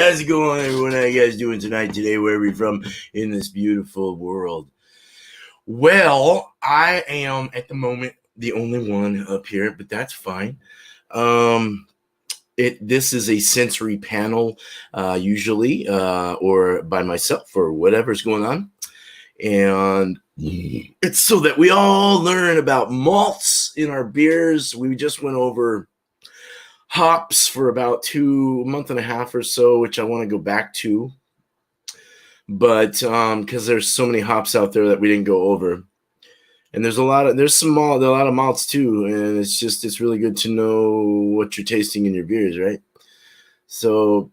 How's it going, everyone? How you guys doing tonight, today, wherever you're from in this beautiful world? Well, I am, at the moment, the only one up here, but that's fine. This is a sensory panel, usually, or by myself, or whatever's going on. And it's so that we all learn about malts in our beers. We just went over hops for about a month and a half or so, which I want to go back to. But because there's so many hops out there that we didn't go over. And there's a lot of malts too. And it's really good to know what you're tasting in your beers, right? So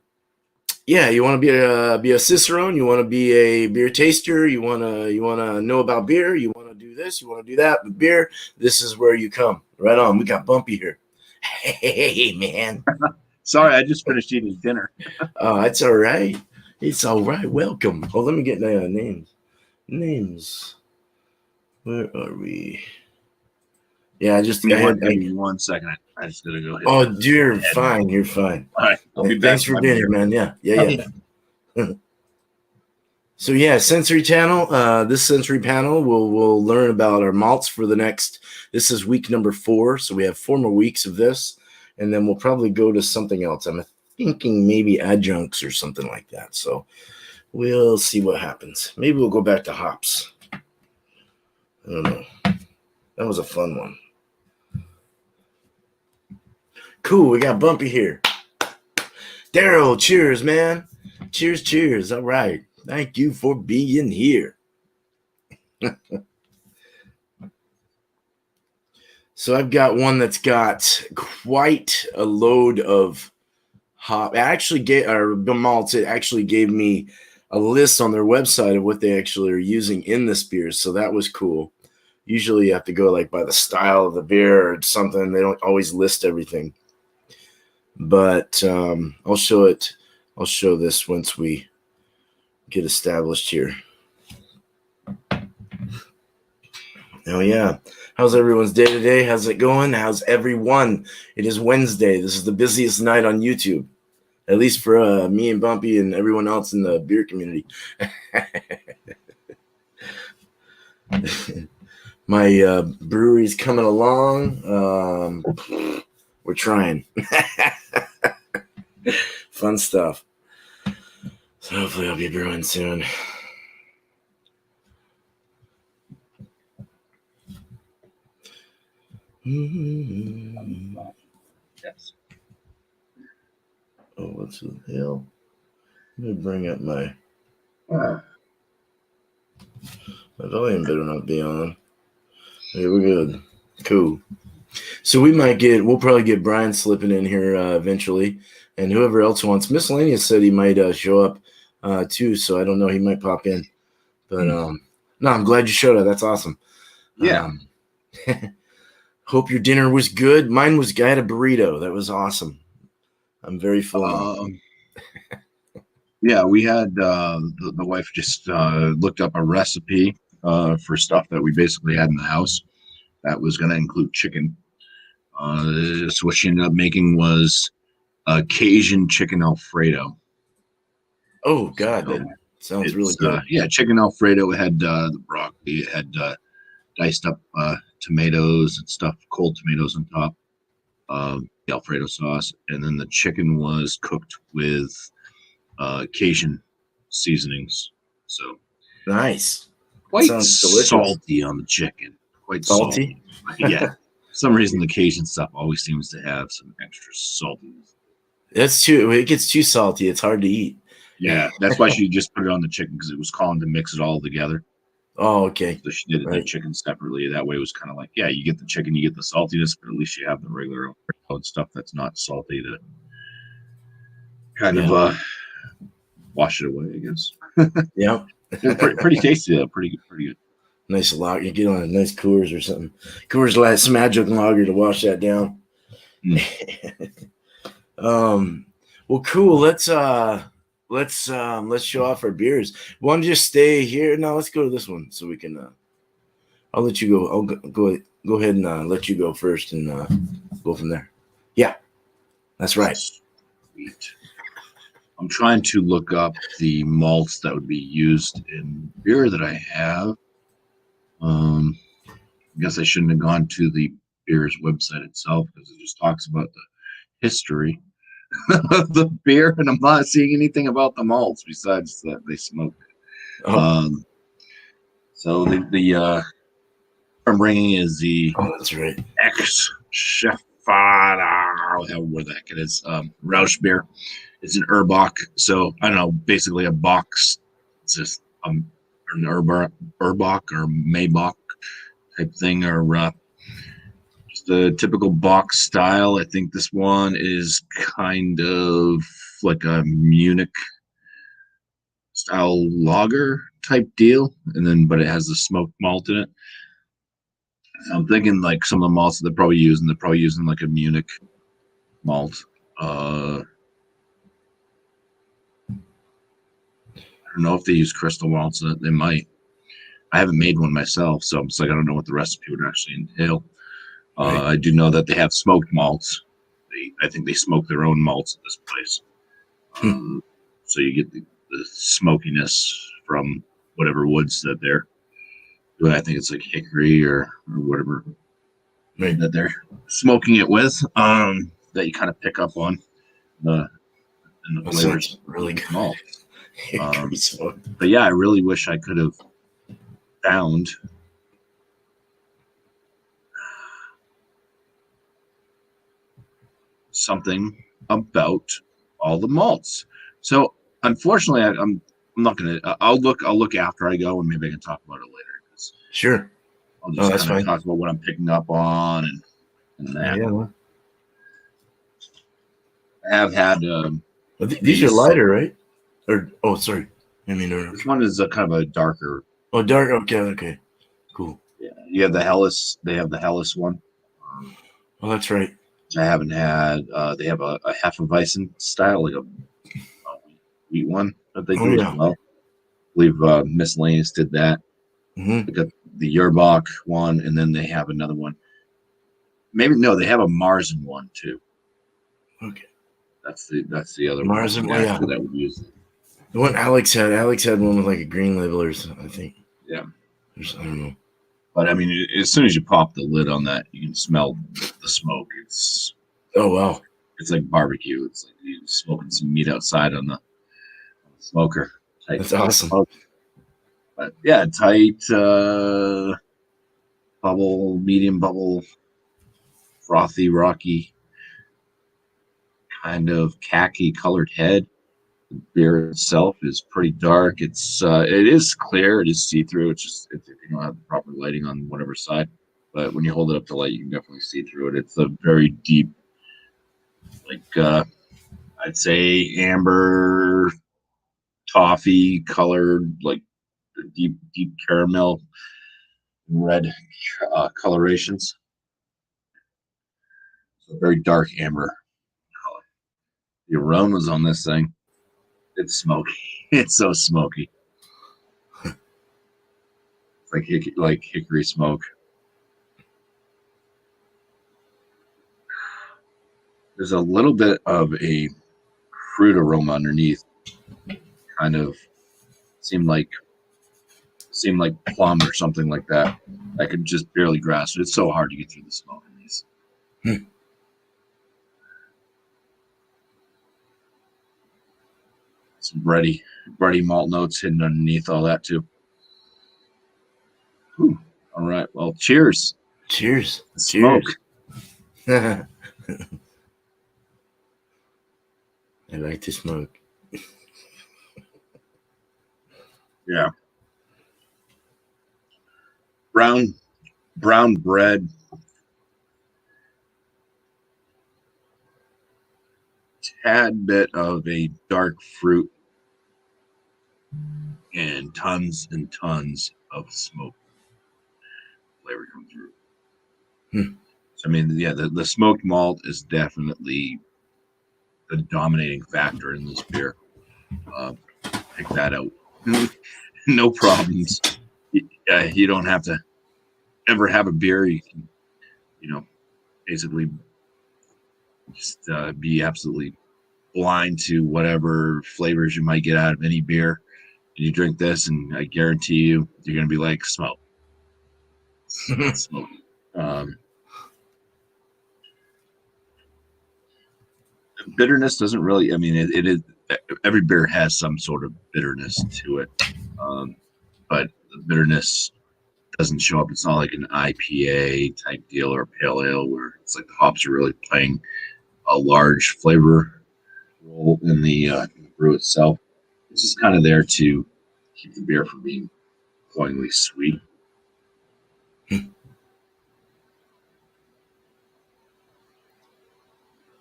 yeah, you want to be a cicerone, you want to be a beer taster, you want to know about beer, you want to do this, you want to do that with beer. This is where you come. Right on. We got Bumpy here. Hey, man. Sorry, I just finished eating dinner. Oh, it's all right. It's all right. Welcome. Oh, let me get names. Names. Where are we? Yeah, Give me 1 second. I just gotta go ahead. Oh, you're fine. You're fine. All right, I'll be back. Thanks for being here, man. Yeah. So yeah, sensory channel. This sensory panel, we'll learn about our malts for the next. This is week number 4, so we have 4 more weeks of this, and then we'll probably go to something else. I'm thinking maybe adjuncts or something like that. So we'll see what happens. Maybe we'll go back to hops. I don't know. That was a fun one. Cool. We got Bumpy here. Daryl, cheers, man. Cheers. All right. Thank you for being here. So I've got one that's got quite a load of hop. Malts. It actually gave me a list on their website of what they actually are using in this beer. So that was cool. Usually you have to go like by the style of the beer or something. They don't always list everything. But I'll show it. I'll show this once we get established here. Oh yeah. How's everyone's day today? How's it going? How's everyone? It is Wednesday. This is the busiest night on YouTube, at least for me and Bumpy and everyone else in the beer community. My brewery's coming along. We're trying. Fun stuff. So hopefully I'll be brewing soon. Yes. Oh, what the hell? Let me bring up my volume better not be on. Okay, we're good. Cool. So we'll probably get Brian slipping in here eventually, and whoever else wants. Miscellaneous said he might show up too, so I don't know. He might pop in, but no, I'm glad you showed up. That's awesome. Yeah. Hope your dinner was good. Mine was. I had a burrito. That was awesome. I'm very full. Yeah, we had the wife just looked up a recipe for stuff that we basically had in the house that was going to include chicken. So what she ended up making was Cajun chicken Alfredo. Oh God, that sounds really good. Yeah, chicken Alfredo. It had the broccoli. It had diced up tomatoes and stuff, cold tomatoes on top, the Alfredo sauce, and then the chicken was cooked with Cajun seasonings. So nice. Quite salty on the chicken. Quite salty. Yeah. For some reason, the Cajun stuff always seems to have some extra saltiness. It gets too salty. It's hard to eat. Yeah, that's why she just put it on the chicken, because it was calling to mix it all together. Oh, okay. So she did the chicken separately. That way it was kind of like, yeah, you get the chicken, you get the saltiness, but at least you have the regular stuff that's not salty to kind of wash it away, I guess. Yeah. pretty tasty though. Pretty good. Nice lager. You get on a nice Coors or something. Coors Light, some adjunct lager to wash that down. Well, cool. Let's show off our beers. Why don't you just stay here? No, let's go to this one so we can. I'll let you go. I'll go ahead and let you go first and go from there. Yeah, that's right. Sweet. I'm trying to look up the malts that would be used in beer that I have. I guess I shouldn't have gone to the beer's website itself because it just talks about the history of the beer, and I'm not seeing anything about the malts besides that they smoke. Oh, So the I'm bringing is the that's right. ex chef however the heck it is, Rausch beer. It's an Urbach, so I don't know, basically a box. It's just an Urbach or Maybach type thing, or just a typical box style. I think this one is kind of like a Munich style lager type deal, and then but it has the smoked malt in it. So I'm thinking like some of the malts that they're probably using like a Munich malt. I don't know if they use crystal malts in it. They might. I haven't made one myself, so it's like I don't know what the recipe would actually entail. Right. I do know that they have smoked malts. I think they smoke their own malts at this place. So you get the smokiness from whatever woods that they're. I think it's like hickory or whatever Right. that they're smoking it with. That you kind of pick up on the and the That flavors sounds really good. malt. So, But yeah, I really wish I could have found something about all the malts. So unfortunately, I'm not gonna. I'll look after I go, and maybe I can talk about it later. 'Cause sure. I'll Oh, just that's kind of fine. talk about what I'm picking up on and that. Yeah. Well, I have had these are these. lighter, right? Or sorry. I mean, This one is a kind of a darker. oh, dark. Okay. Okay. Cool. Yeah, you have the Hellas. They have the Hellas one. Oh, that's right. I haven't had. They have a Hefeweizen style, like a wheat one that they Oh do as yeah. well. I believe Miscellaneous did that. Mm-hmm. They got the Yerbach one, and then they have another one. Maybe no, they have a Marzen one too. Okay. That's the other one Mars and actually that would use it. the one Alex had. Alex had one with like a green label or something. I think. Yeah, I don't know. but I mean, as soon as you pop the lid on that, you can smell the smoke. Oh wow. It's like barbecue. It's like you smoking some meat outside on the smoker type That's awesome. smoke. But yeah, tight bubble, medium bubble, frothy, rocky, kind of khaki colored head. The beer itself is pretty dark. It is clear. It is see through. It's just if you don't have the proper lighting on whatever side. But when you hold it up to light, you can definitely see through it. It's a very deep, like I'd say amber toffee colored, like the deep caramel red colorations. So very dark amber color. The aromas on this thing, it's smoky. It's so smoky. It's like hickory smoke. There's a little bit of a fruit aroma underneath. Kind of seemed like plum or something like that. I could just barely grasp it. It's so hard to get through the smoke in these. Some bready malt notes hidden underneath all that too. Whew. All right. Well, cheers. Cheers. Smoke. Cheers. I like to smoke. Yeah. Brown bread. Tad bit of a dark fruit and tons of smoke flavor come through. So, I mean, yeah, the smoked malt is definitely the dominating factor in this beer. Pick that out. No problems. You don't have to ever have a beer. You can, basically just be absolutely blind to whatever flavors you might get out of any beer. And you drink this, and I guarantee you, you're going to be like, smoke. It's smoky. Bitterness doesn't really, I mean, it is, every beer has some sort of bitterness to it. But the bitterness doesn't show up. It's not like an IPA type deal or a pale ale where it's like the hops are really playing a large flavor role in the brew itself. It's just kind of there to keep the beer from being cloyingly sweet. A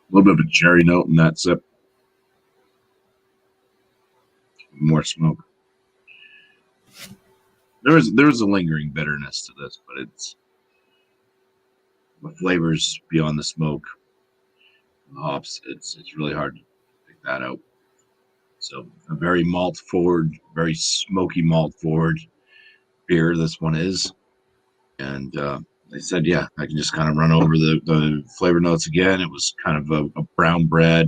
little bit of a cherry note in that sip. More smoke. There is a lingering bitterness to this, but it's the flavors beyond the smoke, the hops. It's really hard to pick that out. So a very malt forward, very smoky malt forward beer. This one is, and they said, yeah, I can just kind of run over the flavor notes again. It was kind of a brown bread,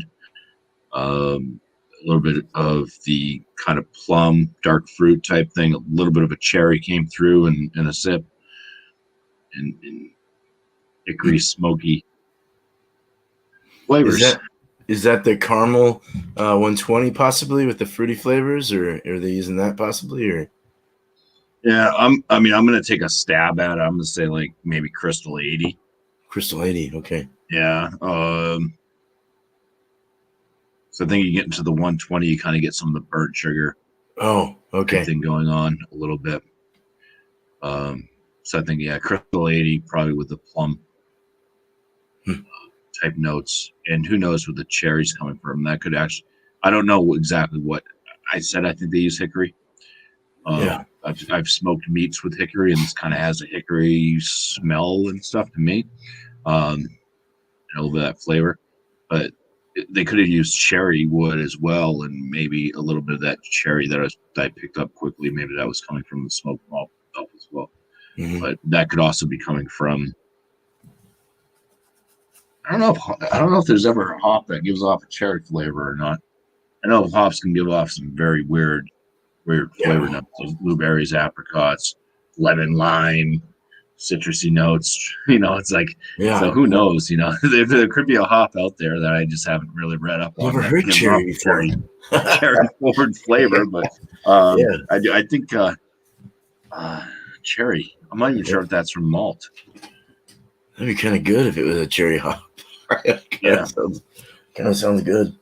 a little bit of the kind of plum, dark fruit type thing. A little bit of a cherry came through in a sip, and hickory smoky flavors. Is that the caramel 120 possibly with the fruity flavors, or are they using that possibly? Or Yeah, I'm going to take a stab at it. I'm going to say like maybe Crystal 80. Crystal 80, okay. Yeah. So I think you get into the 120, you kind of get some of the burnt sugar. Oh, okay. Thing going on a little bit. So I think, yeah, Crystal 80 probably with the plum type notes. And who knows where the cherry's coming from. That could actually, I don't know exactly what I said. I think they use hickory. Yeah. I've smoked meats with hickory, and this kind of has a hickory smell and stuff to me. And a little bit of that flavor. But they could have used cherry wood as well, and maybe a little bit of that cherry that I picked up quickly. Maybe that was coming from the smoked malt itself as well. Mm-hmm. But that could also be coming from. I don't know if there's ever a hop that gives off a cherry flavor or not. I know hops can give off some very weird flavor notes. Those blueberries, apricots, lemon, lime, citrusy notes. It's like, so who knows? There could be a hop out there that I just haven't really read up on. Never heard cherry forward flavor, but I think cherry. I'm not even sure if that's from malt. That'd be kind of good if it was a cherry hop. Yeah, kind of sounds good.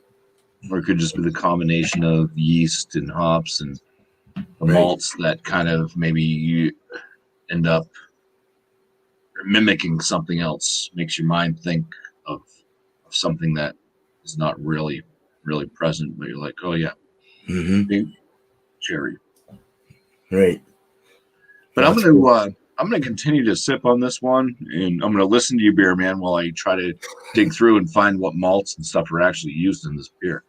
Or it could just be the combination of yeast and hops and the malts that kind of maybe you end up mimicking something else. Makes your mind think of something that is not really present, but you're like, oh yeah, cherry. Right. But I'm gonna continue to sip on this one, and I'm gonna listen to you, beer man, while I try to dig through and find what malts and stuff are actually used in this beer.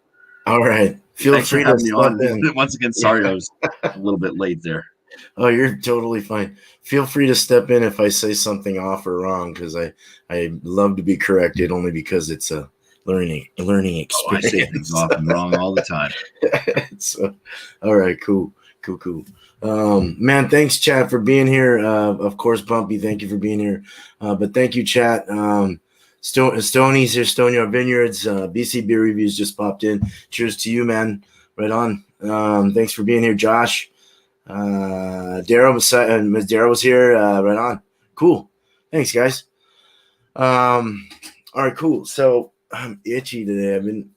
All right. Feel free to step in. Once again, sorry I was a little bit late there. Oh, you're totally fine. Feel free to step in if I say something off or wrong, because I love to be corrected only because it's a learning experience. I say things off and wrong all the time. So, all right, cool. Man, thanks, chat, for being here. Of course, Bumpy, thank you for being here. But thank you, chat. Stoney's here, Stoneyard Vineyards. BC Beer Reviews just popped in. Cheers to you, man. Right on. Thanks for being here, Josh. Daryl was here. Right on. Cool. Thanks, guys. All right, cool. So I'm itchy today. I've been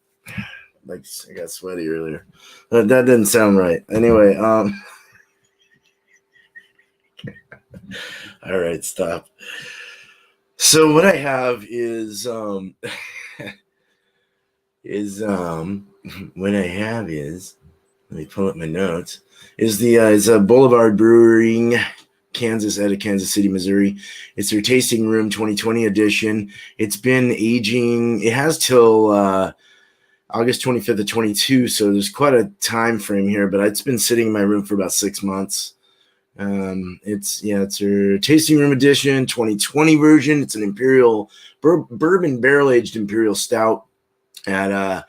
I got sweaty earlier. That didn't sound right. Anyway, all right, stop. So what I have is what I have is, let me pull up my notes, is a Boulevard Brewing Kansas out of Kansas City, Missouri. It's their Tasting Room 2020 edition. It's been aging. It has till August 25th of 22, so there's quite a time frame here, but it's been sitting in my room for about 6 months. It's their Tasting Room edition 2020 version. It's an imperial bourbon barrel aged imperial stout at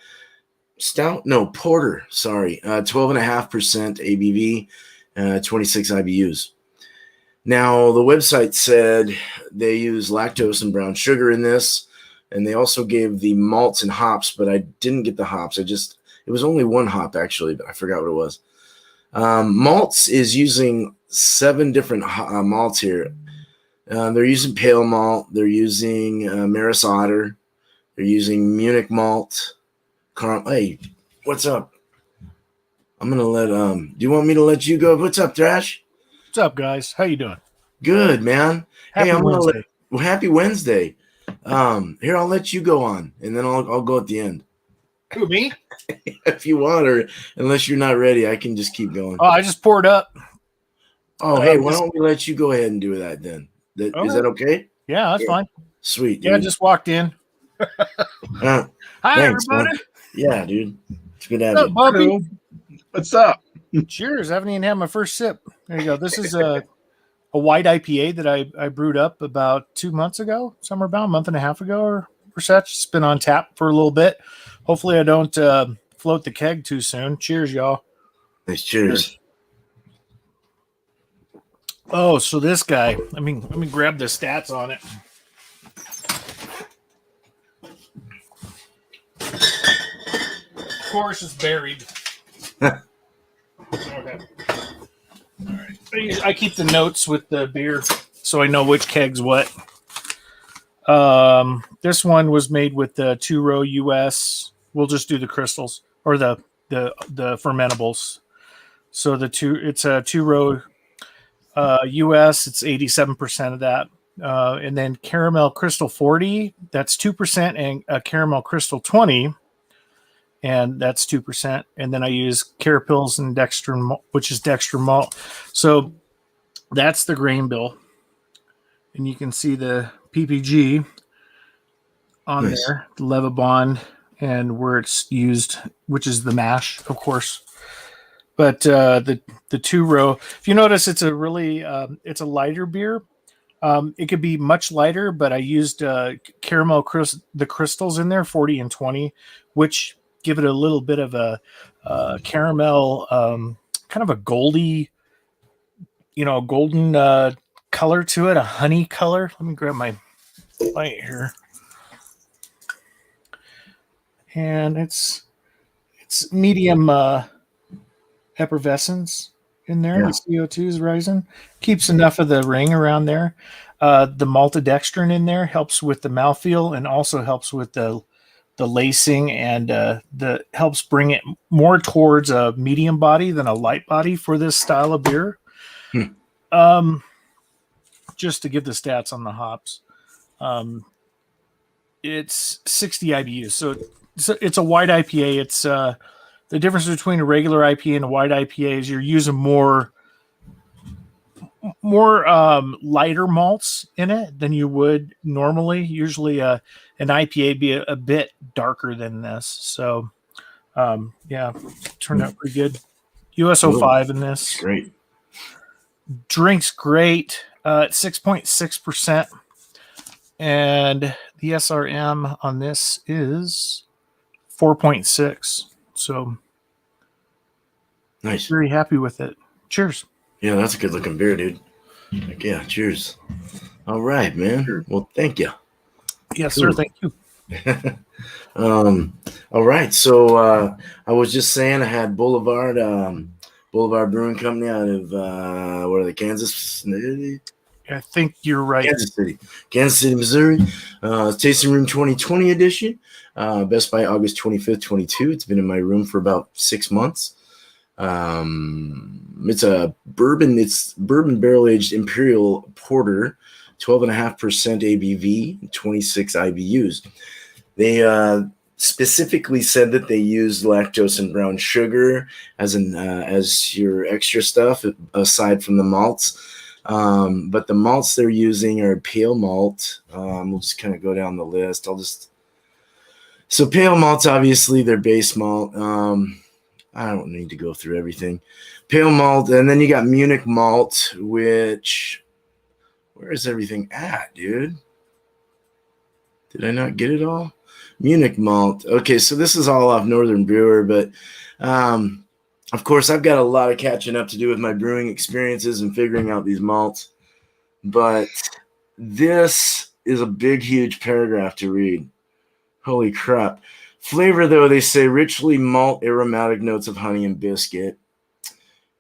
Stout? No, porter. Sorry. 12.5% ABV, 26 IBUs. Now, the website said they use lactose and brown sugar in this, and they also gave the malts and hops, but I didn't get the hops. It was only one hop, actually, but I forgot what it was. Malts is using 7 different malts here. They're using pale malt. They're using Maris Otter. They're using Munich malt. Hey, what's up? I'm going to let, do you want me to let you go? What's up, Thrash? What's up, guys? How you doing? Good, man. Happy Wednesday. Happy Wednesday. Here, I'll let you go on, and then I'll go at the end. Who, me? If you want, or unless you're not ready, I can just keep going. Oh, I just poured up. Oh, hey, why don't we let you go ahead and do that then? Is that okay? Yeah, that's fine. Sweet, dude. Yeah, just walked in. Hi, thanks, everybody. Man. Yeah, dude. It's good to have What's up, you. Bobby? What's up? Cheers. I haven't even had my first sip. There you go. This is a white IPA that I brewed up about 2 months ago, somewhere about a month and a half ago or such. It's been on tap for a little bit. Hopefully I don't float the keg too soon. Cheers, y'all. Nice. Cheers. Oh, so this guy, let me grab the stats on it. Of course, it's buried. Okay. All right. I keep the notes with the beer so I know which keg's what. This one was made with the 2-row US. We'll just do the crystals or the fermentables. So it's a 2-row US. It's 87% of that. And then caramel crystal 40, that's 2%, and a caramel crystal 20, and that's 2%. And then I use carapils and dextrin, which is dextrin malt. So that's the grain bill. And you can see the PPG on there, the Levibond, and where it's used, which is the mash, of course. But the 2-row, if you notice, it's a really it's a lighter beer. It could be much lighter, but I used caramel the crystals in there, 40 and 20, which give it a little bit of a caramel, kind of a goldy, golden color to it, a honey color. Let me grab my light here. And it's medium effervescence in there. Yeah. The CO2 is rising. Keeps enough of the ring around there. The maltodextrin in there helps with the mouthfeel and also helps with the lacing and helps bring it more towards a medium body than a light body for this style of beer. Just to give the stats on the hops, it's 60 IBUs. So it's a white IPA. It's the difference between a regular IPA and a white IPA is you're using more lighter malts in it than you would normally. Usually an IPA be a bit darker than this. So yeah, turned out pretty good. USO 5 in this. Great. Drinks great. 6.6%. And the SRM on this is 4.6. So nice. Very happy with it. Cheers. Yeah, that's a good looking beer, dude. Like, yeah, cheers. All right, man. Sure. Well, thank you. Yes, cool. Sir. Thank you. All right. So I was just saying I had Boulevard Brewing Company out of what are they, Kansas? I think you're right. Kansas City, Missouri. Tasting Room 2020 edition. Best by August 25th, 22. It's been in my room for about 6 months. It's a bourbon. It's bourbon barrel aged imperial porter, 12.5% ABV, 26 IBUs. They specifically said that they use lactose and brown sugar as your extra stuff aside from the malts. But the malts they're using are pale malt. We'll just kind of go down the list. So pale malts, obviously, they're base malt. I don't need to go through everything. Pale malt, and then you got Munich malt, which, where is everything at, dude? Did I not get it all? Munich Malt. Okay, so this is all off Northern Brewer, but of course, I've got a lot of catching up to do with my brewing experiences and figuring out these malts. But this is a big, huge paragraph to read. Holy crap. Flavor, though, they say richly malt aromatic notes of honey and biscuit.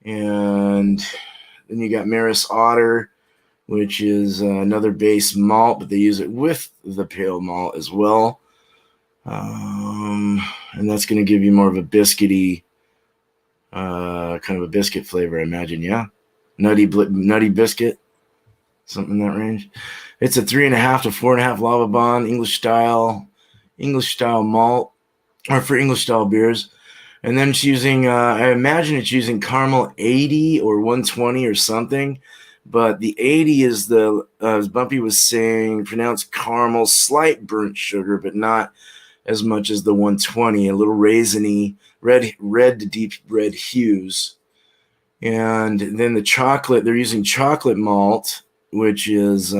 And then you got Maris Otter, which is another base malt, but they use it with the pale malt as well. And that's going to give you more of a biscuity, kind of a biscuit flavor, I imagine. Yeah. Nutty biscuit, something in that range. It's a 3.5 to 4.5 lava bond, English style malt, or for English style beers. And then it's using, I imagine it's using caramel 80 or 120 or something. But the 80 is as Bumpy was saying, pronounced caramel, slight burnt sugar, but not as much as the 120, a little raisiny, red to deep red hues. And then the chocolate, they're using chocolate malt, which is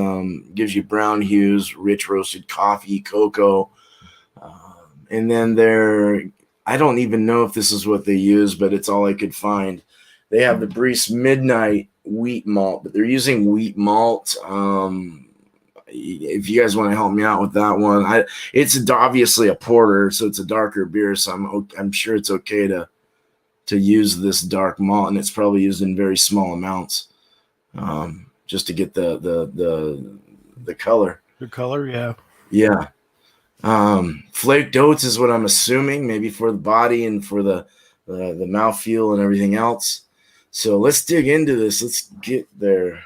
gives you brown hues, rich roasted coffee, cocoa. And then I don't even know if this is what they use, but it's all I could find. They have the Breeze Midnight wheat malt, but they're using wheat malt. If you guys want to help me out with that one, it's obviously a porter, so it's a darker beer. So I'm sure it's okay to use this dark malt, and it's probably used in very small amounts, just to get the color. The color, yeah. Yeah. Flaked oats is what I'm assuming, maybe for the body and for the mouthfeel and everything else. So let's dig into this. Let's get there.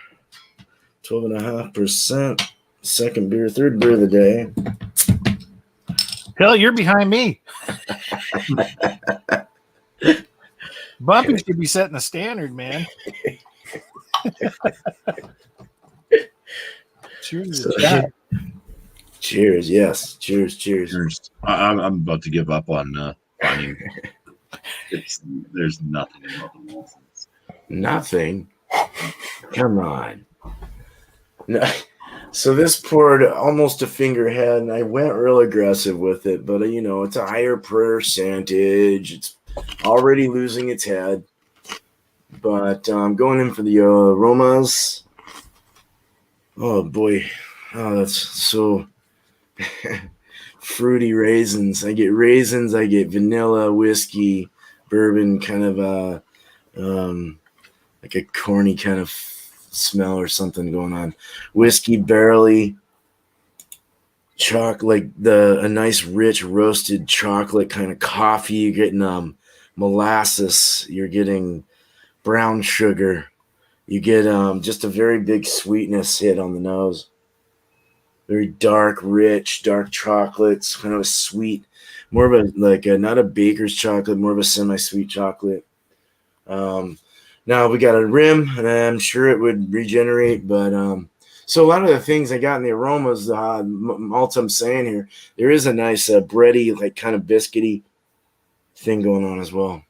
12.5%. Second beer, third beer of the day. Hell, you're behind me. Bumpy should be setting the standard, man. Cheers. Cheers, yes. Cheers. I'm about to give up on finding. There's nothing about the Malts. Nothing? Come on. No. So this poured almost a finger head, and I went real aggressive with it, but it's a higher percentage. It's already losing its head. But I'm going in for the aromas. Oh boy. Oh, that's so fruity raisins. I get raisins, I get vanilla, whiskey, bourbon, kind of like a corny kind of smell or something going on. Whiskey, barley, chocolate, a nice rich roasted chocolate kind of coffee. You're getting molasses. You're getting brown sugar. You get just a very big sweetness hit on the nose. Very dark, rich, dark chocolates, kind of a sweet, more of not a baker's chocolate, more of a semi-sweet chocolate. Now we got a rim, and I'm sure it would regenerate, but so a lot of the things I got in the aromas, malts I'm saying here, there is a nice bready, like kind of biscuity thing going on as well.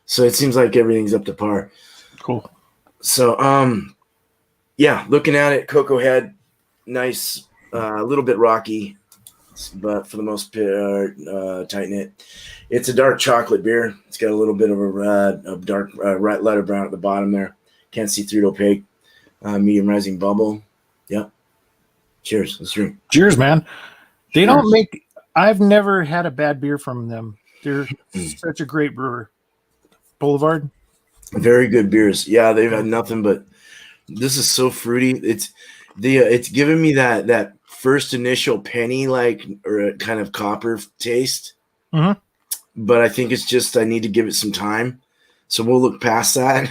So it seems like everything's up to par. Cool. So yeah, looking at it, cocoa head, nice, a little bit rocky, but for the most part, tight knit. It's a dark chocolate beer. It's got a little bit of a dark lighter brown at the bottom there. Can't see through it opaque. Medium rising bubble. Yep. Cheers. Let's drink. Cheers, man. They don't make. I've never had a bad beer from them. They're such a great brewer. Boulevard. Very good beers. Yeah, they've had nothing but. This is so fruity. It's giving me that first initial penny or kind of copper taste. Mm-hmm. But I think it's just I need to give it some time. So we'll look past that.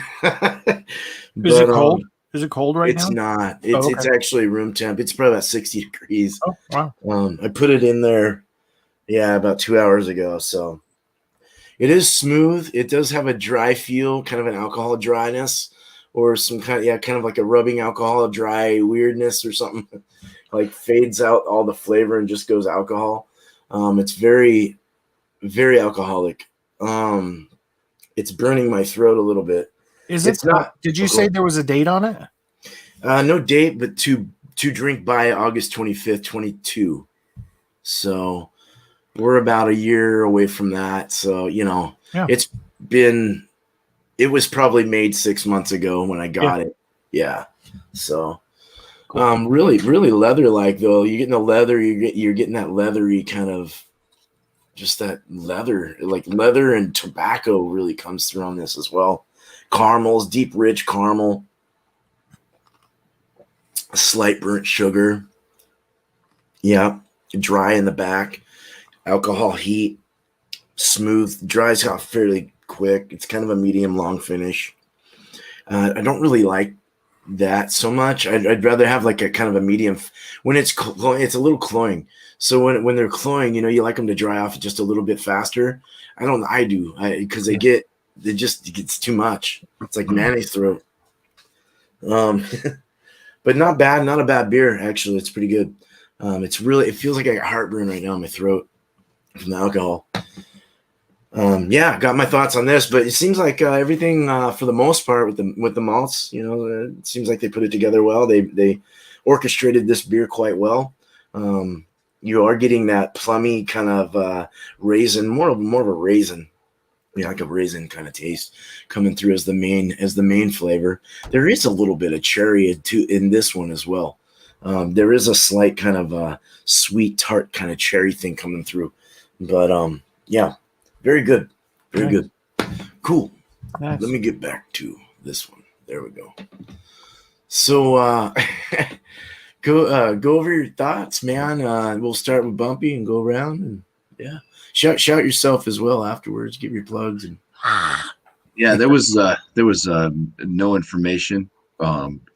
Is it cold? Is it cold right now? It's not. It's actually room temp. It's probably about 60 degrees. Oh, wow. I put it in there, about 2 hours ago. So it is smooth. It does have a dry feel, kind of an alcohol dryness, or some kind of like a rubbing alcohol dry weirdness or something. Like fades out all the flavor and just goes alcohol. It's very, very alcoholic. It's burning my throat a little bit. It's not. Did you say there was a date on it? No date, but to drink by August 25th, 22. So we're about a year away from that. So, Yeah. it was probably made 6 months ago when I got it. Yeah. So, really, really leather like though. You're getting the leather, you're getting that leathery kind of, just that leather, like leather and tobacco really comes through on this as well. Caramels, deep, rich caramel, slight burnt sugar. Yeah. Dry in the back, alcohol heat, smooth, dries out fairly quick. It's kind of a medium long finish. I don't really like that so much. I'd rather have like a kind of a medium. When it's it's a little cloying. So when they're cloying, you like them to dry off just a little bit faster. I do because it just gets too much. It's like mayonnaise throat. But not bad, not a bad beer actually. It's pretty good. It feels like I got heartburn right now in my throat from the alcohol. Got my thoughts on this, but it seems like everything for the most part with the malts, it seems like they put it together well. They orchestrated this beer quite well. You are getting that plummy kind of raisin, more of a raisin, like a raisin kind of taste coming through as the main flavor. There is a little bit of cherry in this one as well. There is a slight kind of sweet tart kind of cherry thing coming through, but very good. Very good. Cool. Nice. Let me get back to this one. There we go. So go over your thoughts, man. We'll start with Bumpy and go around and shout yourself as well afterwards. Give your plugs and there was no information.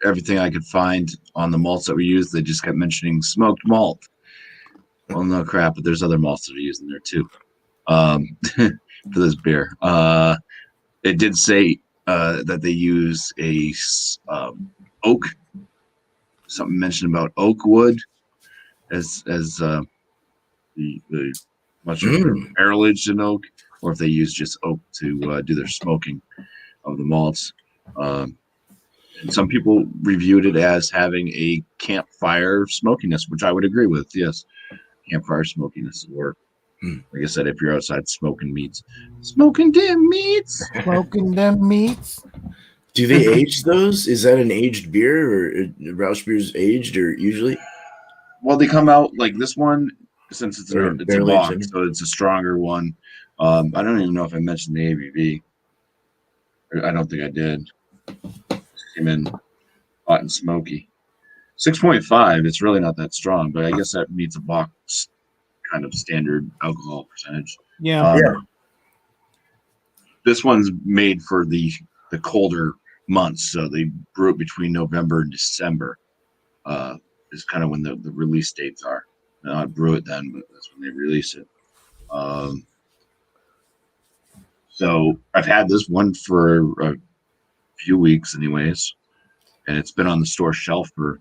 Everything I could find on the malts that we used, they just kept mentioning smoked malt. Well, no crap, but there's other malts that are used in there too. For this beer, it did say that they use a oak. Something mentioned about oak wood as the much of their barrel aged in oak, or if they use just oak to do their smoking of the malts. And some people reviewed it as having a campfire smokiness, which I would agree with. Yes, campfire smokiness or. Like I said, if you're outside smoking them meats. Do they age those? Is that an aged beer or Rausch beer's aged or usually? Well, they come out like this one since it's a bock, aged. so it's a stronger one. I don't even know if I mentioned the ABV. I don't think I did. Came in hot and smoky. 6.5. It's really not that strong, but I guess that meets a box kind of standard alcohol percentage. This one's made for the colder months, so they brew it between November and December. Is kind of when the release dates are. Not brew it then, but that's when they release it. So I've had this one for a few weeks, anyways, and it's been on the store shelf for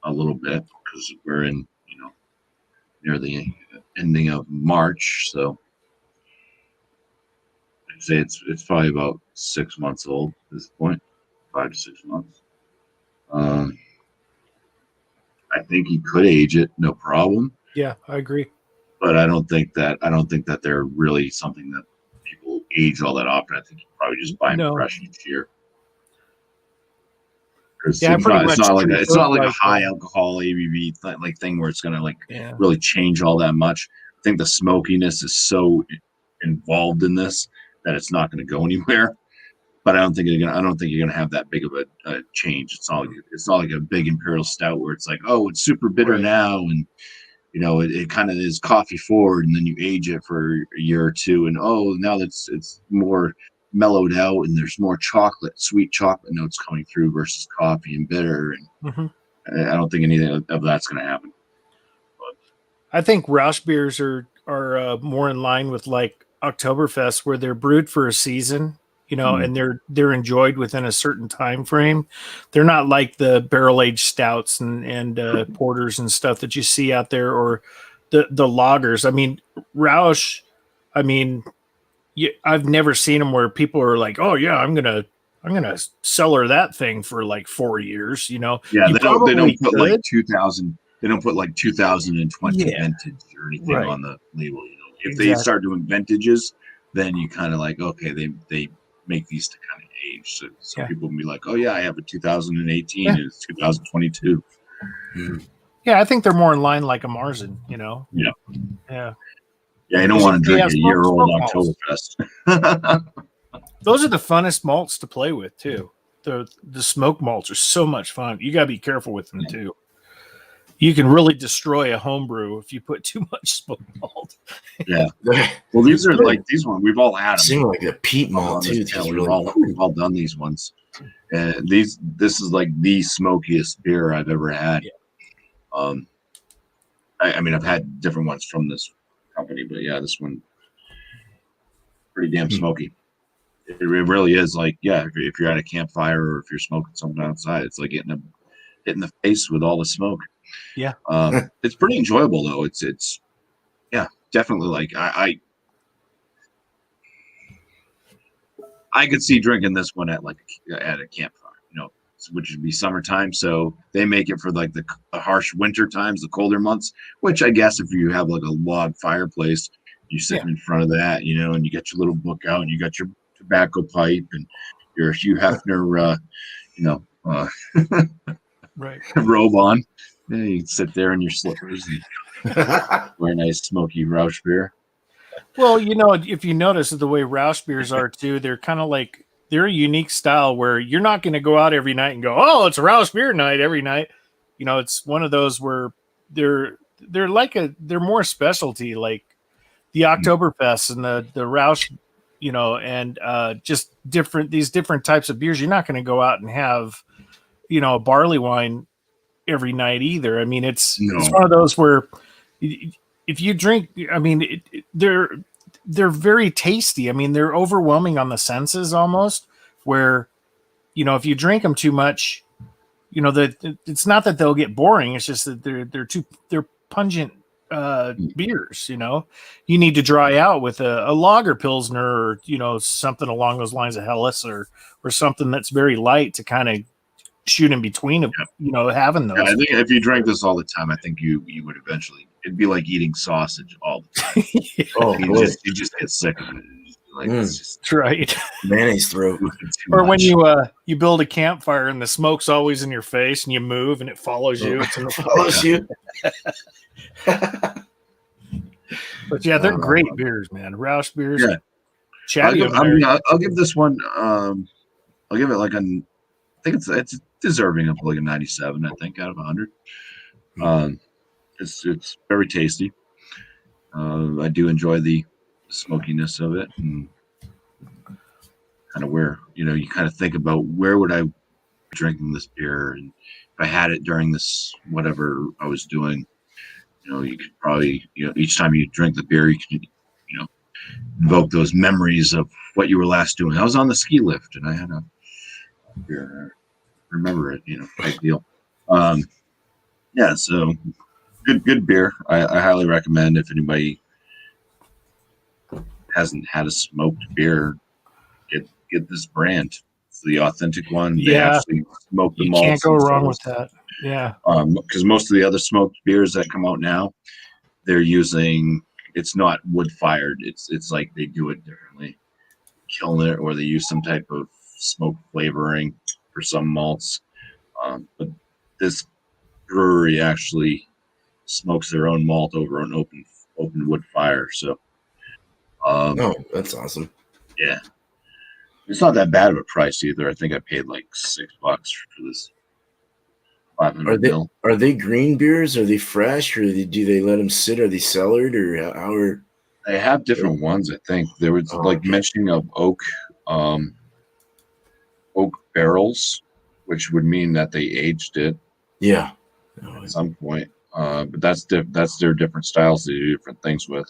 a little bit because we're in near the ending of March, so I'd say it's probably about 6 months old at this point, 5 to 6 months. I think you could age it, no problem. Yeah, I agree. But I don't think that they're really something that people age all that often. I think you probably just buy them fresh each year. It's not like a high alcohol ABV thing where it's gonna really change all that much. I think the smokiness is so involved in this that it's not going to go anywhere. But I don't think you're gonna have that big of a change. It's not like a big imperial stout where it's like, oh, it's super bitter now, and it kind of is coffee forward, and then you age it for a year or two, and now it's more mellowed out and there's more sweet chocolate notes coming through versus coffee and bitter, and I don't think anything of that's going to happen. But I think Rausch beers are more in line with like Oktoberfest, where they're brewed for a season, and they're enjoyed within a certain time frame. They're not like the barrel aged stouts and porters and stuff that you see out there, or the lagers. I mean, Rausch. I mean, I've never seen them where people are like, "Oh yeah, I'm gonna cellar that thing for like 4 years." Yeah, they don't put like 2000. They don't put like 2020 vintage or anything on the label. if they start doing vintages, then you kind of like, okay, they make these to kind of age. So some people will be like, oh yeah, I have a 2018 and it's 2022. Yeah, I think they're more in line like a Marzen, you know? Yeah. Yeah. Yeah, you don't want to drink a year-old Oktoberfest. Those are the funnest malts to play with too. The smoke malts are so much fun. You gotta be careful with them too. You can really destroy a homebrew if you put too much smoke malt. Yeah. Well, these are like these ones. We've all had them. Seem like a peat malt too. We've all done these ones. And this is like the smokiest beer I've ever had. Yeah. I mean, I've had different ones from this company, but yeah, this one pretty damn smoky. It really is like, yeah, if you're at a campfire or if you're smoking something outside, it's like hitting the face with all the smoke. Yeah. It's pretty enjoyable though. It's yeah, definitely like I could see drinking this one at a campfire, you know, which would be summertime. So they make it for like the harsh winter times, the colder months, which I guess if you have like a log fireplace, you're sitting in front of that, you know, and you got your little book out and you got your tobacco pipe and your Hugh Hefner, right, robe on. Yeah, you can sit there in your slippers and wear a nice smoky Rausch beer. Well, you know, if you notice the way Rausch beers are too, they're kind of like, they're a unique style where you're not going to go out every night and go, oh, it's a Rausch beer night every night. You know, it's one of those where they're more specialty, like the Oktoberfest and the Rausch, you know, and just these different types of beers. You're not going to go out and have, you know, a barley wine every night either. I mean, it's one of those where if you drink, I mean, they're very tasty. I mean, they're overwhelming on the senses almost, where, you know, if you drink them too much, you know, that it's not that they'll get boring. It's just that they're pungent beers. You know, you need to dry out with a lager pilsner or, you know, something along those lines of Helles or something that's very light to kind of shoot in between, you know, having those. Yeah, I think if you drank this all the time, I think you would eventually. It'd be like eating sausage all the time. Oh, you just get sick of it. Like it's just right. Mayonnaise throat. Or when you build a campfire and the smoke's always in your face and you move and it follows you. It follows you. But yeah, they're great beers, man. Rausch beers. Yeah. I'll give this one. I'll give it like I think it's deserving of like a 97. I think out of 100. It's very tasty. I do enjoy the smokiness of it, and kind of where, you know, you kind of think about where would I be drinking this beer, and if I had it during this whatever I was doing, you know, you could probably, you know, each time you drink the beer, you can, you know, invoke those memories of what you were last doing. I was on the ski lift and I had a beer. Remember it, you know, type deal. Yeah, so good beer. I highly recommend if anybody hasn't had a smoked beer, get this brand. It's the authentic one. Yeah. They actually smoke the malts. Can't go wrong with that. Yeah. Because most of the other smoked beers that come out now, they're using, it's not wood fired. It's like they do it differently, killing it, or they use some type of smoke flavoring for some malts. But this brewery actually smokes their own malt over an open wood fire. So, oh, that's awesome. Yeah, it's not that bad of a price either. I think I paid like $6 for this 500 ml. Are they green beers? Are they fresh, or do they let them sit? Are they cellared, or how are they have different ones? I think there was mentioning of oak barrels, which would mean that they aged it. Yeah. At some point. But that's their different styles they do different things with.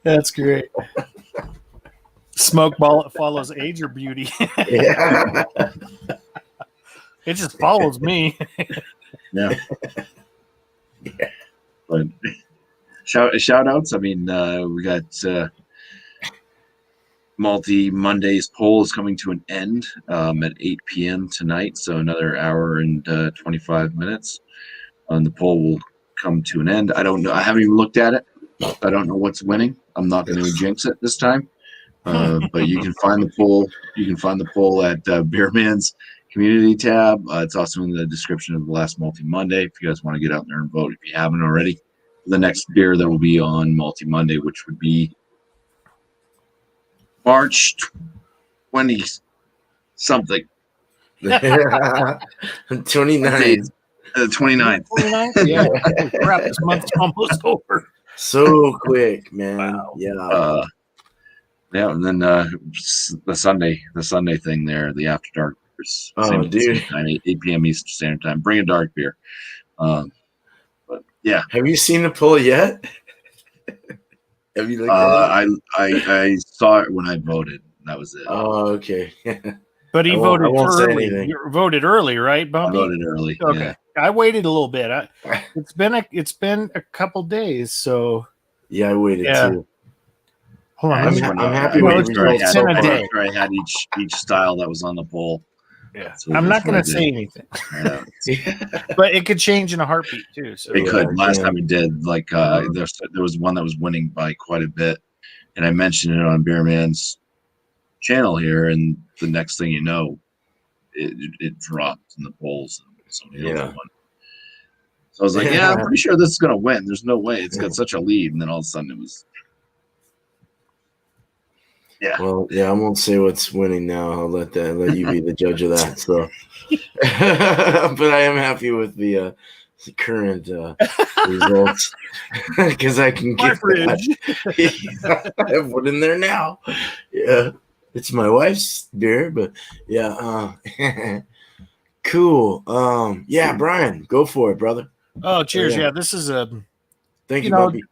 That's great. Smoke ball follows age or beauty. Yeah. It just follows me. Yeah. But shout outs. I mean, we got Malty Monday's poll is coming to an end at 8 p.m. tonight, so another hour and 25 minutes. And the poll will come to an end. I don't know. I haven't even looked at it. I don't know what's winning. I'm not going to jinx it this time. But you can find the poll. You can find the poll at Beerman's community tab. It's also in the description of the last Malty Monday if you guys want to get out there and vote if you haven't already. The next beer that will be on Malty Monday, which would be March 20 something. 29. 29th. 29th? Yeah. Holy crap, this month's almost over. So quick, man. Wow. Yeah. Yeah, and then the Sunday thing there, the After Dark beers. Oh, dude. Time, 8 p.m. Eastern Standard Time. Bring a dark beer. But yeah. Have you seen the poll yet? Have you looked at it? I saw it when I voted. That was it. Oh, okay. But he I voted won't say early. anything. You voted early, right, I Bumpy? voted early. Okay. Yeah. I waited a little bit. It's been a couple days, so Yeah, I waited Yeah. too. hold on. I'm let me- happy Well, with the it's results been so a far. day. I had each style that was on the poll. Yeah. So I'm not that's what I going to did. say anything, Yeah. but it could change in a heartbeat too. So It Yeah, could. Last yeah. time it did. Like there was one that was winning by quite a bit, and I mentioned it on Beerman's channel here, and the next thing you know, it dropped in the polls, and somebody else Yeah. won. So I was like, yeah, I'm pretty sure this is gonna win. There's no way. It's got such a lead, and then all of a sudden it was. Yeah. Well, yeah, I won't say what's winning now. I'll let you be the judge of that. So, but I am happy with the current results because I can My get fridge. that. I have one in there now. Yeah, it's my wife's beer, but yeah, cool. Yeah, Brian, go for it, brother. Oh, cheers! Yeah. Yeah, this is a. Thank you, You know, Bobby.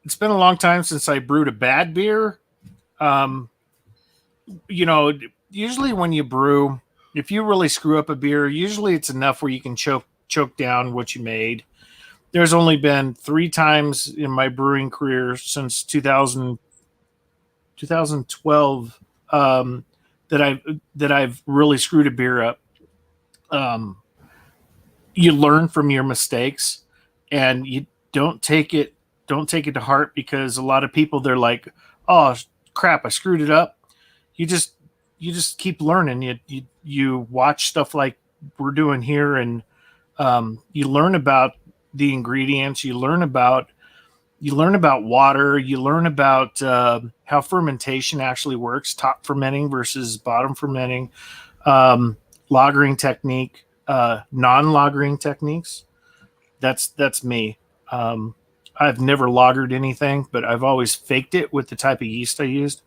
It's been a long time since I brewed a bad beer. Usually when you brew, if you really screw up a beer, usually it's enough where you can choke down what you made. There's only been 3 times in my brewing career since 2012 that I've really screwed a beer up. You learn from your mistakes, and you don't take it to heart, because a lot of people, they're like, oh crap, I screwed it up. You just keep learning. You watch stuff like we're doing here, and you learn about the ingredients. You learn about water. You learn about how fermentation actually works, top fermenting versus bottom fermenting, lagering technique, non-lagering techniques. That's me. I've never lagered anything, but I've always faked it with the type of yeast I used.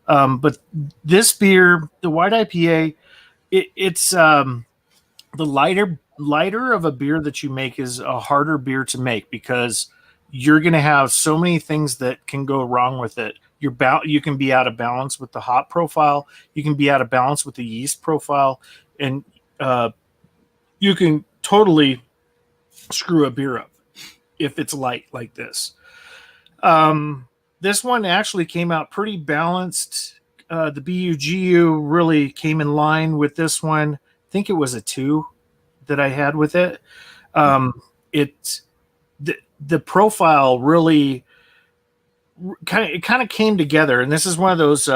But this beer, the white IPA, it's the lighter of a beer that you make is a harder beer to make, because you're going to have so many things that can go wrong with it. You can be out of balance with the hop profile. You can be out of balance with the yeast profile, and you can totally screw a beer up if it's light like this. This one actually came out pretty balanced. The BUGU really came in line with this one. I think it was a 2 that I had with it. The profile really kind of came together, and this is one of those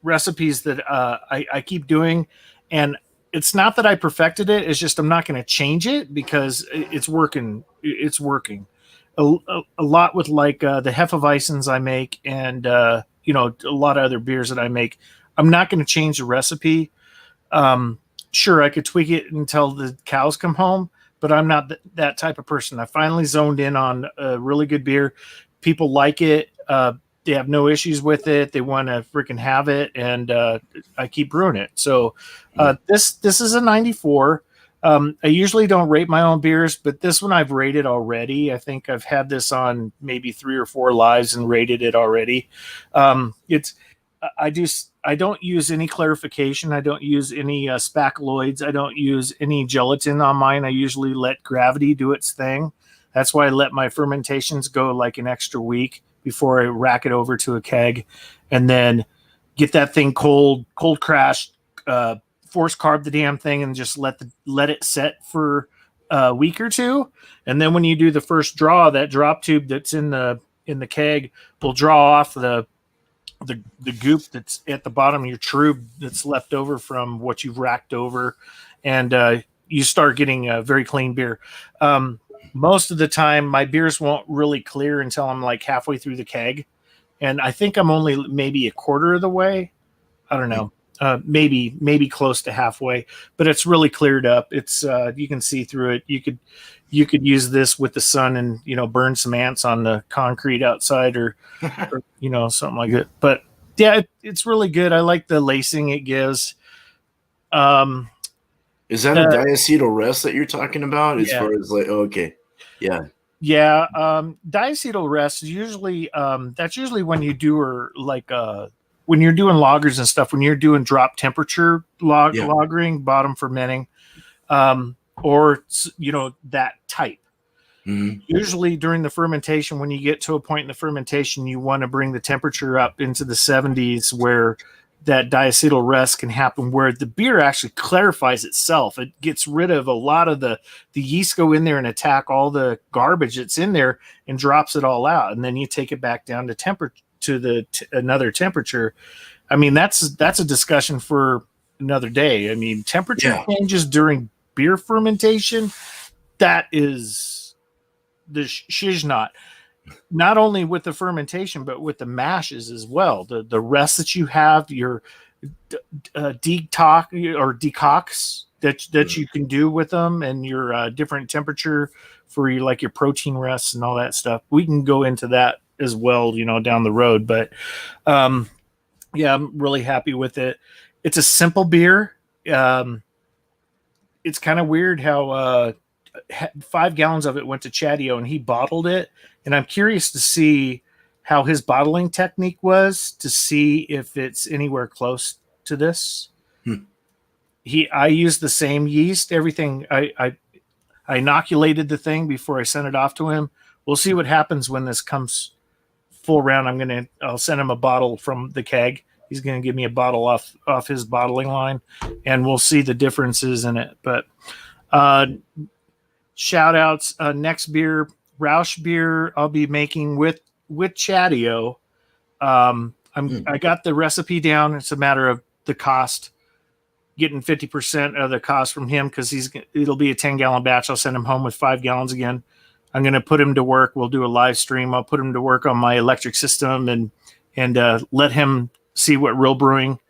recipes that I keep doing, and it's not that I perfected it. It's just I'm not going to change it because it's working. It's working a lot with like the Hefeweizens I make, and a lot of other beers that I make. I'm not going to change the recipe. Sure, I could tweak it until the cows come home, but I'm not that type of person. I finally zoned in on a really good beer. People like it. They have no issues with it. They want to freaking have it, and I keep brewing it. So this is a 94. I usually don't rate my own beers, but this one I've rated already. I think I've had this on maybe 3 or 4 lives and rated it already. I don't use any clarification. I don't use any spaculoids. I don't use any gelatin on mine. I usually let gravity do its thing. That's why I let my fermentations go like an extra week before I rack it over to a keg. And then get that thing cold crash, force carb the damn thing, and just let it set for a week or two. And then when you do the first draw, that drop tube that's in the keg will draw off the goop that's at the bottom of your tube that's left over from what you've racked over, and you start getting a very clean beer. Most of the time, my beers won't really clear until I'm like halfway through the keg, and I think I'm only maybe a quarter of the way. I don't know, maybe close to halfway, but it's really cleared up. It's you can see through it. You could use this with the sun and burn some ants on the concrete outside, or something like that. But yeah, it's really good. I like the lacing it gives. Is that a diacetyl rest that you're talking about? As far as like, okay, yeah. Yeah, diacetyl rest is usually that's usually when you do, or like when you're doing lagers and stuff, when you're doing drop temperature lagering, bottom fermenting, or that type. Mm-hmm. Usually during the fermentation, when you get to a point in the fermentation, you want to bring the temperature up into the 70s, where that diacetyl rest can happen, where the beer actually clarifies itself. It gets rid of a lot of the yeast go in there and attack all the garbage that's in there and drops it all out. And then you take it back down to another temperature. I mean, that's a discussion for another day. I mean, temperature changes during beer fermentation, that is the shiznot. Not only with the fermentation, but with the mashes as well. The rest that you have, your detox or decocts that you can do with them, and your different temperature for your protein rests and all that stuff. We can go into that as well, down the road. But I'm really happy with it. It's a simple beer. It's kind of weird how 5 gallons of it went to Chadio and he bottled it. And I'm curious to see how his bottling technique was, to see if it's anywhere close to this. I used the same yeast, everything. I inoculated the thing before I sent it off to him. We'll see what happens when this comes full round. I'll send him a bottle from the keg. He's going to give me a bottle off his bottling line, and we'll see the differences in it. But shout outs, next beer, Roush beer I'll be making with Chadio. I got the recipe down. It's a matter of the cost, getting 50% of the cost from him, because it'll be a 10-gallon batch. I'll send him home with 5 gallons again. I'm going to put him to work. We'll do a live stream. I'll put him to work on my electric system and let him see what real brewing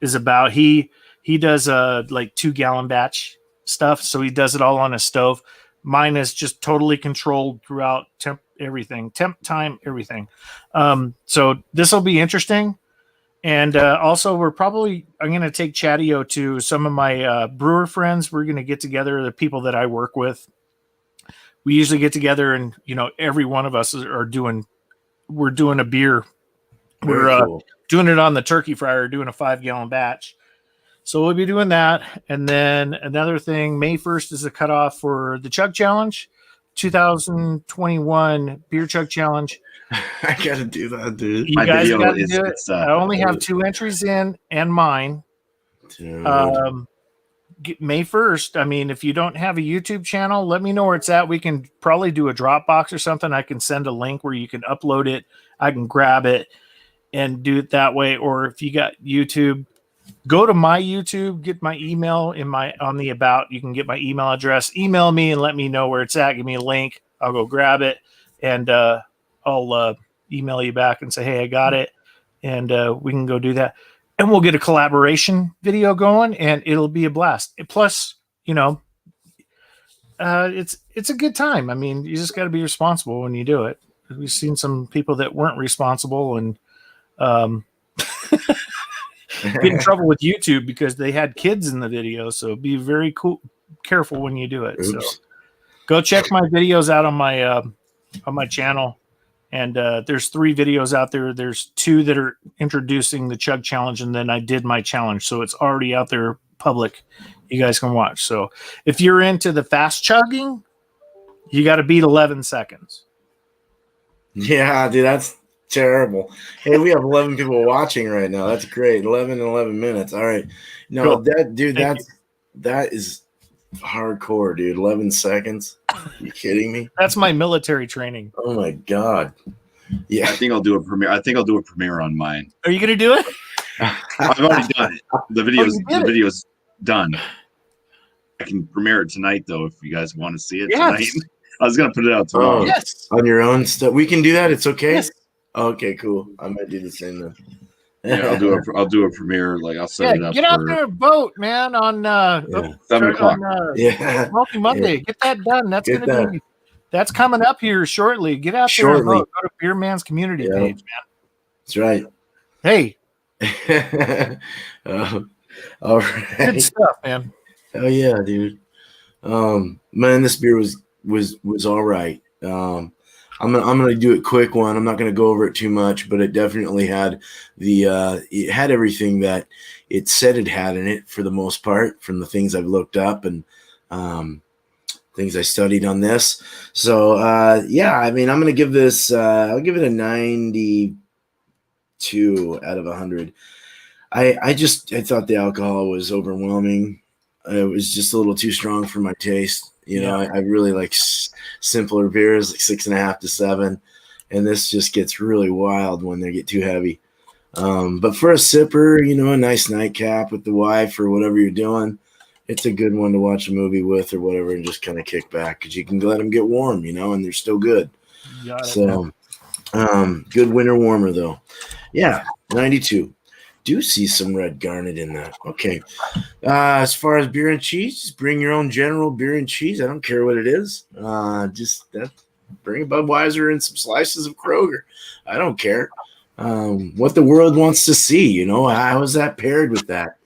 is about. He does 2-gallon batch stuff, so he does it all on a stove. Mine is just totally controlled throughout temp, time, everything. So this will be interesting. And also, I'm going to take Chadio to some of my brewer friends. We're going to get together, the people that I work with. We usually get together, and every one of us we're doing a beer. We're cool. Doing it on the turkey fryer, doing a 5-gallon batch. So we'll be doing that. And then another thing, May 1st is the cutoff for the Chug Challenge, 2021 Beer Chug Challenge. I got to do that, dude. You guys got to do it. I only have 2 entries in, and mine. Dude. May 1st. I mean, if you don't have a YouTube channel, let me know where it's at. We can probably do a Dropbox or something. I can send a link where you can upload it. I can grab it and do it that way. Or if you got YouTube, go to my YouTube, get my email on the about. You can get my email address. Email me and let me know where it's at. Give me a link. I'll go grab it, and I'll email you back and say, hey, I got it, and we can go do that. And we'll get a collaboration video going, and it'll be a blast. Plus, it's a good time. I mean, you just got to be responsible when you do it. We've seen some people that weren't responsible and get in trouble with YouTube because they had kids in the video. So be very careful when you do it. Oops. So go check my videos out on my channel. And there's 3 videos out there. There's 2 that are introducing the Chug Challenge, and then I did my challenge. So it's already out there public. You guys can watch. So if you're into the fast chugging, you got to beat 11 seconds. Yeah, dude, Terrible. Hey, we have 11 people watching right now. That's great. 11 minutes. All right. No, Cool. that is hardcore, dude. 11 seconds. You kidding me? That's my military training. Oh my God. Yeah. I think I'll do a premiere on mine. Are you gonna do it? I've already done it. The video's done. I can premiere it tonight, though, if you guys want to see it tonight. I was gonna put it out tomorrow. Yes. On your own stuff. We can do that. It's okay. Yes. Okay, cool. I might do the same then. Yeah, I'll do a premiere. Like I'll set it up. Get out there and vote, man. On 7 o'clock. Wealthy Monday. Yeah. Get that done. That's Get gonna be. That's coming up here shortly. Get out there and vote. Go to Beer Man's community page, man. That's right. Hey. All right. Good stuff, man. Oh yeah, dude. Man, this beer was all right. I'm gonna do a quick one. I'm not gonna go over it too much, but it definitely had it had everything that it said it had in it for the most part, from the things I've looked up and things I studied on this. So yeah, I mean, I'm gonna give this. I'll give it a 92 out of 100. I thought the alcohol was overwhelming. It was just a little too strong for my taste. You know, I really like simpler beers, like 6.5 to 7, and this just gets really wild when they get too heavy. But for a sipper, you know, a nice nightcap with the wife or whatever you're doing, it's a good one to watch a movie with or whatever, and just kind of kick back because you can let them get warm, you know, and they're still good. So, good winter warmer though. Yeah, 92. Do see some red garnet in that. Okay. As far as beer and cheese, just bring your own general beer and cheese. I don't care what it is. Bring a Budweiser and some slices of Kroger. I don't care. What the world wants to see, you know, how is that paired with that?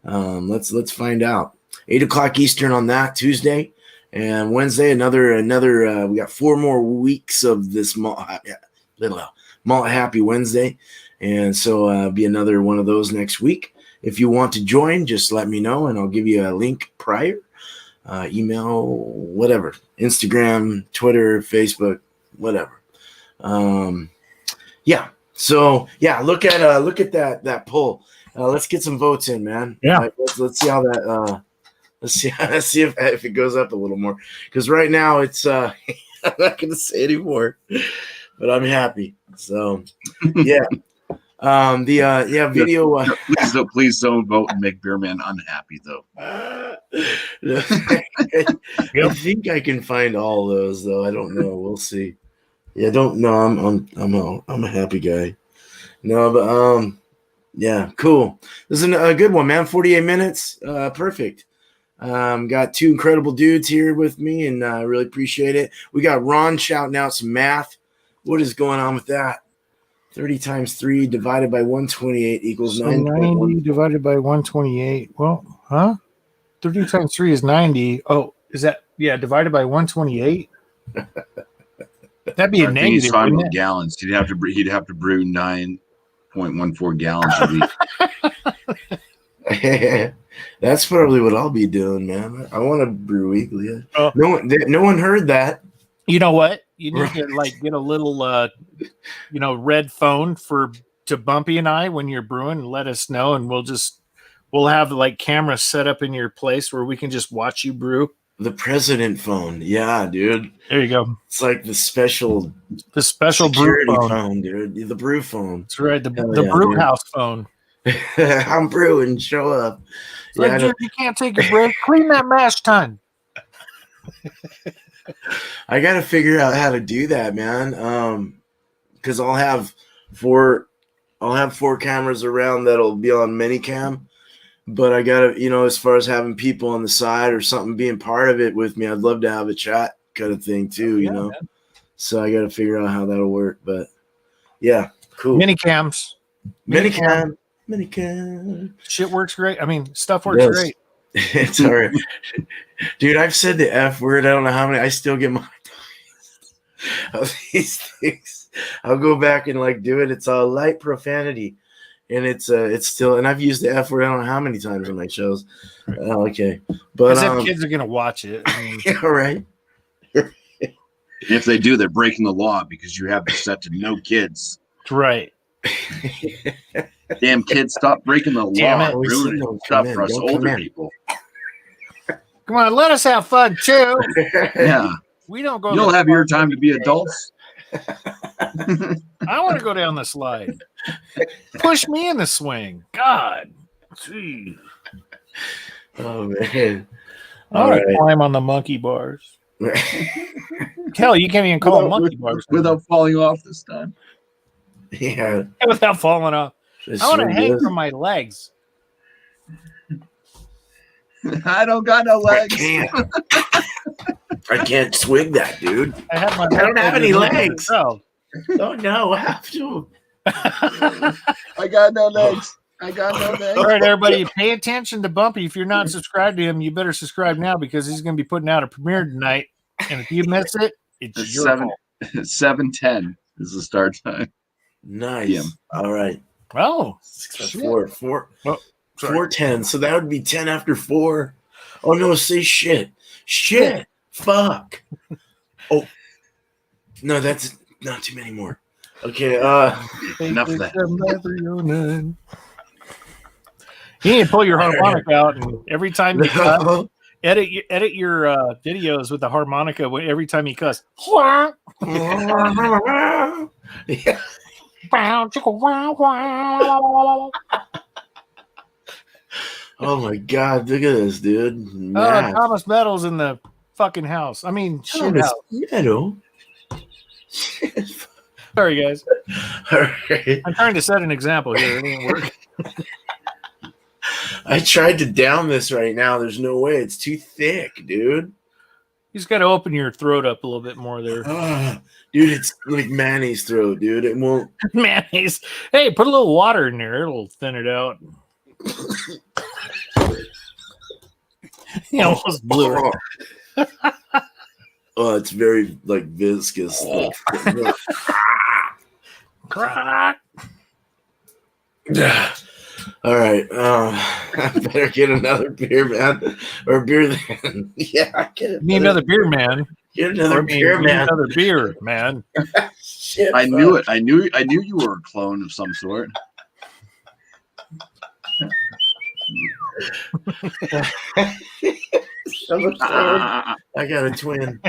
Let's find out. 8 o'clock Eastern on that Tuesday, and Wednesday another. We got 4 more weeks of this Malt Happy Wednesday. And so be another one of those next week. If you want to join, just let me know, and I'll give you a link prior. Email, whatever. Instagram, Twitter, Facebook, whatever. Yeah. So yeah, look at that poll. Let's get some votes in, man. Yeah. Let's see how that. Let's see if it goes up a little more. Because right now it's. I'm not going to say anymore, but I'm happy. So yeah. Video. Please don't vote and make Beerman unhappy, though. I think I can find all those, though. I don't know. We'll see. Yeah, don't know. I'm a happy guy. No, but yeah, cool. This is a good one, man. 48 minutes, perfect. Got 2 incredible dudes here with me, and I really appreciate it. We got Ron shouting out some math. What is going on with that? 30 times 3 divided by 128 equals 9.1. 90 divided by 128. Well, 30 times 3 is 90. Oh, is that, divided by 128? That'd be a negative. He's fine with gallons. He'd have to brew 9.14 gallons a week. That's probably what I'll be doing, man. I want to brew weekly. Oh. No one heard that. You know what? You need to get a little, red phone to Bumpy and I when you're brewing, and let us know, and we'll have like cameras set up in your place where we can just watch you brew. The president phone, yeah, dude. There you go. It's like the special brew phone, dude. The brew phone. That's right. The brew house phone. I'm brewing. Show up. Yeah, dude, you can't take a break. Clean that mash tun. I got to figure out how to do that, man. Because I'll have 4 cameras around that'll be on Minicam, but I got to, as far as having people on the side or something being part of it with me, I'd love to have a chat kind of thing too, Man. So I got to figure out how that'll work, but yeah, cool. Minicam. Shit works great. I mean, stuff works great. It's all right. Dude, I've said the F word. I don't know how many. I still get my of these things. I'll go back and do it. It's a light profanity, and it's still. And I've used the F word. I don't know how many times on my shows. Okay, but kids are gonna watch it. I mean, yeah, right. If they do, they're breaking the law because you have it set to no kids. Right. Damn kids, stop breaking the Damn law. it. We Ruining said don't stuff come in, for us don't come older in. people. Come on, let us have fun too. Yeah. We don't go. You'll to have your time to be adults. I want to go down the slide. Push me in the swing. God. Jeez. Oh man. I All want to right. climb on the monkey bars. Hell, you can't even call them monkey bars without falling off this time. Yeah. without falling off. It's I want to really hang good. from my legs. I don't got no I legs. can't. I can't swing that, dude. I don't have any legs. Oh. Oh no, I have to. I got no legs. I got no legs. All right, everybody, pay attention to Bumpy. If you're not subscribed to him, you better subscribe now because he's going to be putting out a premiere tonight. And if you miss it, it's your fault. 7:10 is the start time. Nice. Yeah. All right. Oh, 4:10. So that would be 10 after 4. Oh no, say shit. Shit. Fuck. Oh. No, that's not too many more. Okay, Enough of that. You need to pull your harmonica out, and every time you cuss, no. edit your videos with the harmonica. Every time you cuss, Yeah. Oh my god, look at this, dude. Math. Thomas Meadows in the fucking house. I mean, shit Thomas house. Meadow. Sorry, guys. All right. I'm trying to set an example here. It ain't work. I tried to down this right now. There's no way. It's too thick, dude. You just got to open your throat up a little bit more there. Dude, it's like Manny's throat, dude. It won't. Mayonnaise. Hey, put a little water in there. It'll thin it out. You almost blew it. Oh, it's very like viscous. Like, Crack. all right. I better get another beer, man. Or beer then. Yeah, I get Need another beer, man. Get another beer, Need man. Another beer, man. Shit, I knew it. I knew you were a clone of some sort. I got a twin.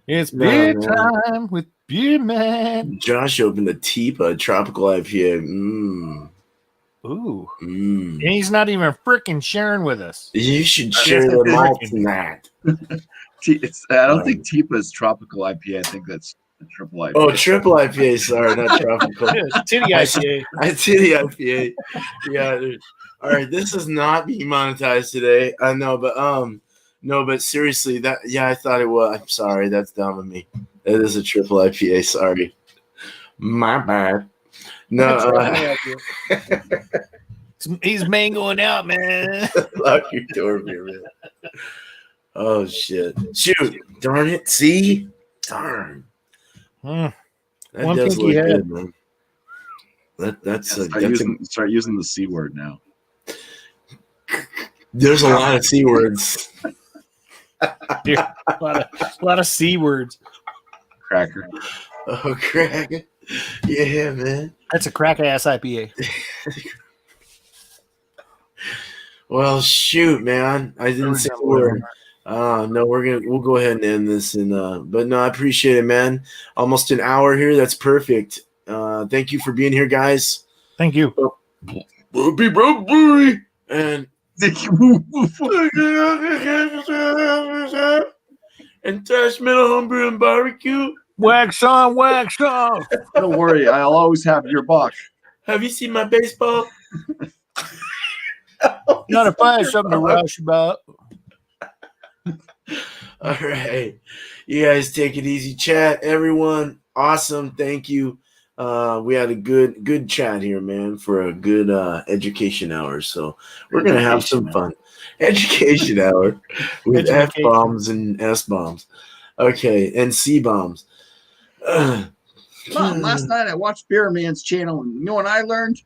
It's No, beer man. time with Beer Man. Josh opened a Teepa tropical IPA. Ooh. Mm. And he's not even freaking sharing with us. You should share the malt in that. I don't think Teepa is tropical IPA. I think that's a triple IPA. Oh, triple IPA. Sorry, not tropical. Titty IPA. I see the IPA. Yeah. Dude. All right. This is not being monetized today. I know, but no, but seriously, that I thought it was. I'm sorry. That's dumb of me. It is a triple IPA. Sorry. My bad. No. He's mangoing out, man. Lock your door, man. Oh shit! Shoot! Darn it! See? Darn. That One does pinky look head. good, man. That's Start using the C word now. there's a lot of C words. Dude, a lot of C words. Cracker. Oh, crack! Yeah, man. That's a crack ass IPA. Well, shoot, man. I didn't say a word. No, we'll go ahead and end this. But no, I appreciate it, man. Almost an hour here. That's perfect. Thank you for being here, guys. Thank you. Be broke, and and Trash Metal Homebrew and Barbecue. Wax on, wax off. Don't worry, I'll always have your box. Have you seen my baseball? Not if I have something to rush about. All right. You guys take it easy. Chat, everyone. Awesome. Thank you. We had a good chat here, man, for a good education hour. So we're going to have some fun. Education hour with F-bombs and S-bombs. Okay. And C-bombs. Mom, last night I watched Beer Man's channel, and you know what I learned?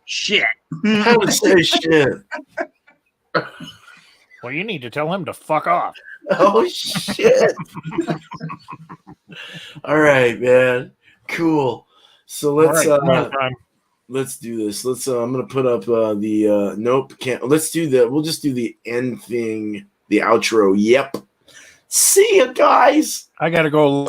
Shit. How to say shit. Well, you need to tell him to fuck off. Oh, shit. All right, man. Cool. So let's All right, time. let's do this. Let's I'm gonna put up the nope, can't let's do we'll just do the end thing, the outro. Yep. See ya, guys. I gotta go.